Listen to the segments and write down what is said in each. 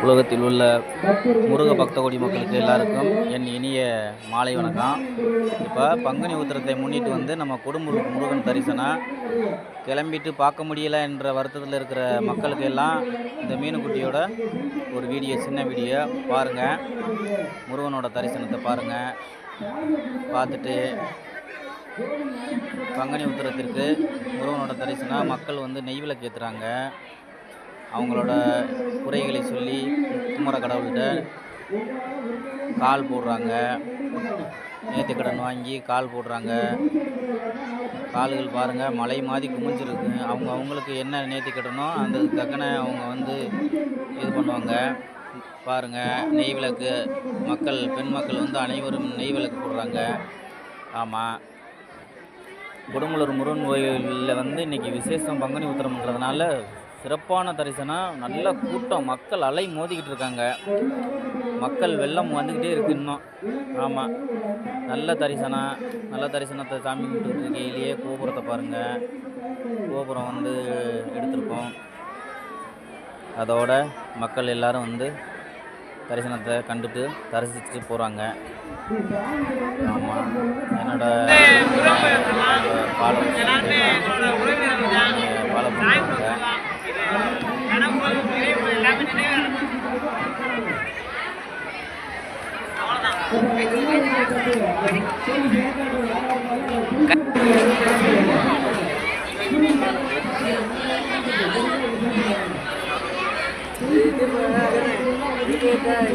உலகத்தில் உள்ள முருக பக்த கோடி மக்களுக்கு எல்லாருக்கும் என் இனிய மாலை வணக்கம். இப்போ பங்குனி உத்திரத்தை முன்னிட்டு வந்து நம்ம கொடுமுருகன் முருகன் தரிசனம் கிளம்பிட்டு பார்க்க முடியல என்ற வருத்தத்தில் இருக்கிற மக்களுக்கு எல்லாம் இந்த மீனுக்குட்டியோட ஒரு வீடியோ, சின்ன வீடியோ பாருங்கள். முருகனோட தரிசனத்தை பாருங்கள். பார்த்துட்டு பங்குனி உத்திரத்திற்கு முருகனோட தரிசனம் மக்கள் வந்து நெய் விளக்கு ஏற்றுறாங்க. அவங்களோட குறைகளை சொல்லி குமர கடவுள்கிட்ட கால் போடுறாங்க. நேர்த்திக்கடன் வாங்கி கால் போடுறாங்க. கால்கள் பாருங்கள் மலை மாதிரி குமிஞ்சிருக்கு. அவங்களுக்கு என்ன நேர்த்திக்கடனோ அந்த தக்கன அவங்க வந்து இது பண்ணுவாங்க. பாருங்கள், நெய் விளக்கு மக்கள், பெண் மக்கள் வந்து அனைவரும் நெய் விளக்கு போடுறாங்க. ஆமாம், கொடுமுலூர் முருகன் கோயிலில் வந்து இன்றைக்கி விசேஷம். பங்குனி உத்திரம்ன்றதுனால சிறப்பான தரிசனம். நல்ல கூட்டம், மக்கள் அலை மோதிக்கிட்டு இருக்காங்க. மக்கள் வெள்ளம் வந்துக்கிட்டே இருக்கு இன்னும். ஆமாம், நல்ல தரிசனத்தை சாமி கும்பிட்டு இருக்கையிலேயே கோபுரத்தை பாருங்கள். கோபுரம் வந்து எடுத்திருக்கோம். அதோட மக்கள் எல்லாரும் வந்து தரிசனத்தை கண்டுட்டு தரிசிச்சுட்டு போகிறாங்க. ஆமாம், என்னோட ஃபாலோ பண்ணுறாங்க. Hãy subscribe cho kênh Ghiền Mì Gõ để không bỏ lỡ những video hấp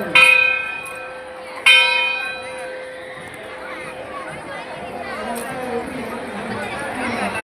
dẫn.